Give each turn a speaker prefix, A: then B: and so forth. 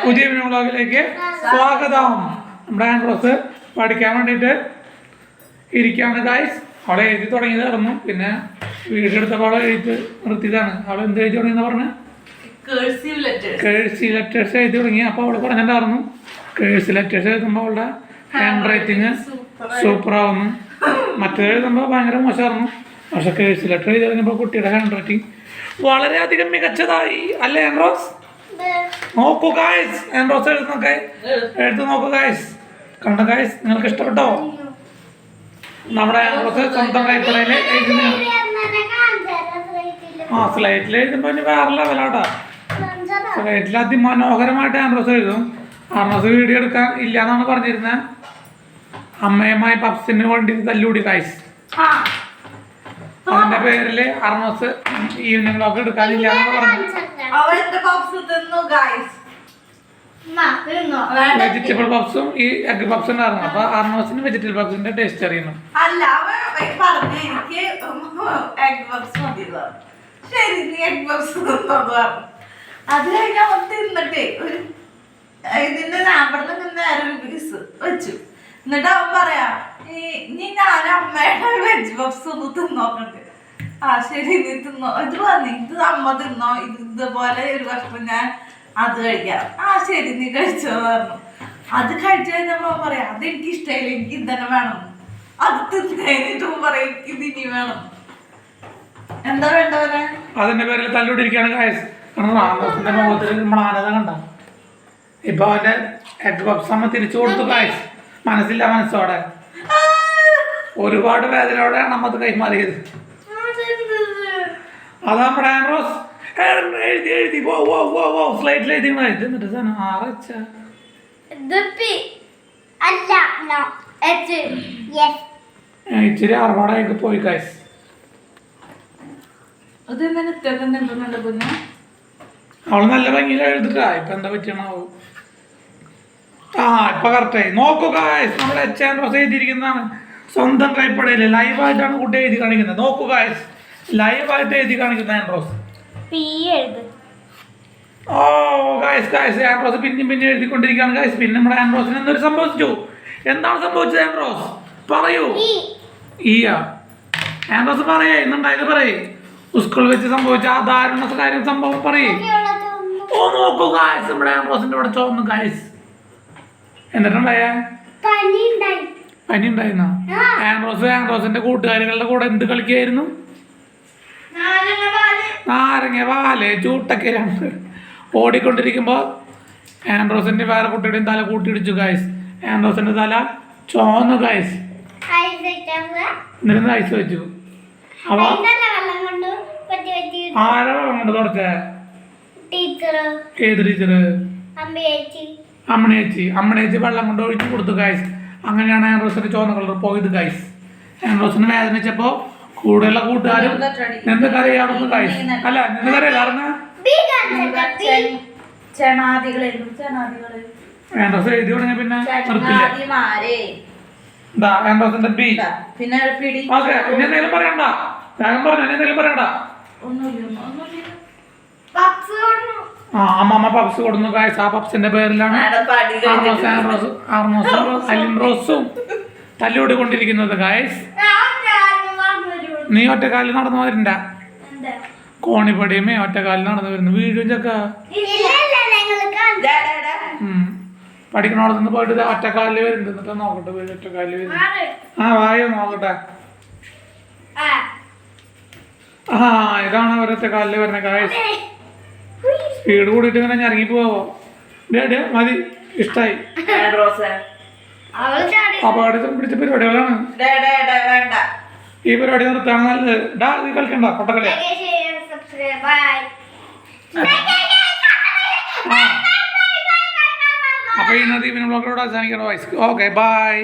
A: പുതിയ വ്ലോഗിലേക്ക് സ്വാഗതം. നമ്മുടെ ആൻഡ്രോസ് പഠിക്കാൻ വേണ്ടിയിട്ട് ഇരിക്കുകയാണ് ഗൈസ്. അവളെ എഴുതി തുടങ്ങിയതായിരുന്നു, പിന്നെ വീഡിയോ എടുത്തപ്പോൾ അവളെ എഴുതി നിർത്തിയതാണ്. അവൾ എന്ത് എഴുതി തുടങ്ങിയെന്ന് പറഞ്ഞ് കേഴ്സീവ് ലെറ്റേഴ്സ് എഴുതി തുടങ്ങി. അപ്പോൾ അവൾ പറഞ്ഞിട്ടുണ്ടായിരുന്നു കേഴ്സീവ് ലെറ്റേഴ്സ് എഴുതുമ്പോൾ അവളുടെ ഹാൻഡ് റൈറ്റിങ് സൂപ്പറാവുന്നു, മറ്റേത് എഴുതുമ്പോൾ ഭയങ്കര മോശമായിരുന്നു. പക്ഷെ കേഴ്സീവ് ലെറ്റർ എഴുതി കഴിഞ്ഞപ്പോൾ കുട്ടിയുടെ ഹാൻഡ് റൈറ്റിംഗ് വളരെയധികം മികച്ചതായി അല്ലേ ആൻഡ്രോസ്? നോക്കൂ ഗായ്സ്, ആൻഡ്രോസ് എഴുത്ത് നോക്കൂ ഗായ്സ്. കണ്ടോ ഗായ്സ്, നിങ്ങൾക്ക് ഇഷ്ടപ്പെട്ടോ? നമ്മുടെ ആൻഡ്രോസ് സ്വന്തം കൈപ്പടയിൽ എഴുതുന്ന സ്ലൈറ്റിൽ എഴുതുമ്പോൾ ഇനി വേറെ ലെവലാട്ടാ. സ്ലൈറ്റിൽ അതിമനോഹരമായിട്ട് ആൻഡ്രോസ് എഴുതും. ആൻഡ്രോസ് വീഡിയോ എടുക്കാൻ ഇല്ല എന്നാണ് പറഞ്ഞിരുന്നത്. അമ്മയുമായി പപ്സിന് വേണ്ടി തല്ലുകൂടി ഗായ്സ്. അതിന്റെ പേരില് അർണോസ് ഈവനിങ് വ്ലോഗ് എടുക്കാനില്ല എന്നാണ് പറഞ്ഞത്. വെജിറ്റബിൾ പപ്സും ഈ എഗ് പപ്സും ഉണ്ടായിരുന്നു. അപ്പൊ അർണോസിന് വെജിറ്റബിൾ പപ്സിന്റെ ടേസ്റ്റ് അറിയണം.
B: അത് കഴിഞ്ഞാൽ തിന്നിട്ടേ ഇതിന്റെ നാമ്പടത്ത് നേരെ ഒരു പീസ് വെച്ചു. എന്നിട്ട് അവൻ പറയാ ഇനി ഞാൻ അമ്മയുടെ വെജ് പപ്സ് ഒന്ന് തിന്നോക്കണ്ട്. ആ ശരി, നീ തിന്നോ. ഇത് പറഞ്ഞു ഇത് അമ്മ തിന്നോ, ഇതുപോലെ ഒരു കഷ്ണം ഞാൻ അത് കഴിക്കാം. ആ ശരി, നീ കഴിച്ചോ പറഞ്ഞു. അത് കഴിച്ചു കഴിഞ്ഞപ്പോ പറയാം അതെനിക്ക് ഇഷ്ടമായില്ല, എനിക്ക് ഇതന്നെ വേണം. അത് തിന്നിട്ടും പറയാം എനിക്ക് ഇതിനി വേണം. എന്താ വേണ്ടവരെ
A: അതിന്റെ പേരിൽ തല്ലുകൊണ്ടിരിക്കുകയാണ് ഗായ്സ്. ആമോസിന്റെ മുഖത്തിൽ നമ്മൾ ആനന്ദ കണ്ട. ഇപ്പൊ അവന്റെ എഗ് പപ്സ് അമ്മ തിരിച്ചു കൊടുത്തു ഗായ്സ്. മനസ്സില്ല മനസ്സോടെ ഒരുപാട് വേദനയോടെയാണ് നമ്മത് കൈമാറിയത്. അത് നമ്മുടെ ആൻഡ്രോസ് എഴുതി എഴുതി സ്ലൈറ്റിൽ എഴുതി എന്നിട്ട് സാധനം ആറച്ച ഇച്ചിരി ആർഭാടായിട്ട് പോയി ഗായ്സ്. അവള് നല്ല ഭംഗിയിൽ എഴുതിട്ടാ. ഇപ്പൊ എന്താ പറ്റണാവോ? ആ ഇപ്പൊ കറക്റ്റായി. നോക്കൂ ഗായ്സ്, നമ്മുടെ ആൻഡ്രോസ് എഴുതിയിരിക്കുന്നതാണ്. സ്വന്തം കൈപ്പടയില് ലൈവായിട്ടാണ് കുട്ടി എഴുതി കാണിക്കുന്നത്. നോക്കൂ ഗായ്സ്, ലൈവായിട്ട് എഴുതി കാണിക്കുന്ന ആൻഡ്രോസ്. ഓ ഗായ്സ് ഗായ്സ്, ആൻഡ്രോസ് പിന്നെ എഴുതിക്കൊണ്ടിരിക്കുകയാണ് ഗായ്സ്. പിന്നെ നമ്മുടെ ആൻഡ്രോസിന് എന്തൊരു സംഭവിച്ചു? എന്താണ് സംഭവിച്ചത് ആൻഡ്രോസ്? പറയൂ. ഈയാ ആൻഡ്രോസ് പറയേ, എന്നുണ്ടായത് പറയേ. സ്കൂളിൽ വെച്ച് സംഭവിച്ച ആ ദാരുണ കാര്യം സംഭവം പറയേ. ഓ നോക്കൂ ഗായ്സ്, നമ്മുടെ ആൻഡ്രോസിന്റെ ഇവിടെ ചോന്നു ഗായ്സ്. എന്നിട്ടുണ്ടായ പനി ഉണ്ടായിരുന്നോ? ആൻഡ്രോസിന്റെ കൂട്ടുകാരികളുടെ കൂടെ എന്ത് കളിക്കായിരുന്നു? നാരങ്ങ പാല് ചൂട്ടൊക്കെ ഓടിക്കൊണ്ടിരിക്കുമ്പോ ആൻഡ്രോസിന്റെ വേറെ കുട്ടിയുടെയും തല കൂട്ടിയിടിച്ചു ഗായ്സ്. ആൻഡ്രോസിന്റെ തല ചോന്നു ഗായ്സ്. എന്നിരുന്ന് ഐസ് വെച്ചു. അവ ആരാ വെള്ളം കൊണ്ട് തുടച്ചേ? ഏത് ടീച്ചറ്? അമ്മണേച്ചി വെള്ളം കൊണ്ട് ഒഴിച്ചു കൊടുത്തു ഗായ്സ്. അങ്ങനെയാണ് ആൻഡ്രോസിന്റെ ചോന്ന കളർ പോയത് ഗായ്സ്. ആൻഡ്രോസിന് വേദനിച്ചപ്പോ കൂടെയുള്ള കൂട്ടുകാരും എന്തൊക്കെയായിരുന്നു ഗായ്സ്. അല്ല നിങ്ങൾക്കറിയാം ആൻഡ്രോസ് എഴുതി തുടങ്ങിയ പിന്നെ നിർത്തില്ല. ആൻഡ്രോസിന്റെ ബി. ഓക്കെ, ഇനി എന്തെങ്കിലും പറയണ്ട. വേഗം പറഞ്ഞു, ഇനി എന്തെങ്കിലും പറയണ്ട. അമ്മ പപ്സ് കൊടുന്നു ഗായ്സ്. ആ പപ്സിന്റെ പേരിലാണ് അലിൻറോസും തല്ലുകൂടി കൊണ്ടിരിക്കുന്നത് ഗായ്സ്. നീ ഒറ്റക്കാലിൽ നടന്നു വരണ്ട. കോണിപ്പടിയുമേ ഒറ്റക്കാലിൽ നടന്നു വരുന്നു. വീഴും ചക്ക. പഠിക്കണോടത്തുനിന്ന് പോയിട്ട് ഒറ്റക്കാലിൽ വരുന്നുണ്ട്. എന്നിട്ട് നോക്കട്ടെ വീട് ഒറ്റക്കാലിൽ വരുന്നു. ആ വായോ നോക്കട്ടെ. ആ ഇതാണ് ഒരൊറ്റക്കാലിൽ വരുന്ന ഗായ്സ്. സ്പീഡ് കൂടിയിട്ട് ഇങ്ങനെ ഇറങ്ങി പോവോ? മതി, ഇഷ്ടായി. അപകടം പിടിച്ച പരിപാടികളാണ്. ഈ പരിപാടി നിർത്താണ് നല്ലത്. നീ കളിക്കണ്ട പൊട്ടക്കല്ലേ. അപ്പൊ ഇന്നത്തെ ബ്ലോഗിലൂടെ അവസാനിക്കണം. Okay bye.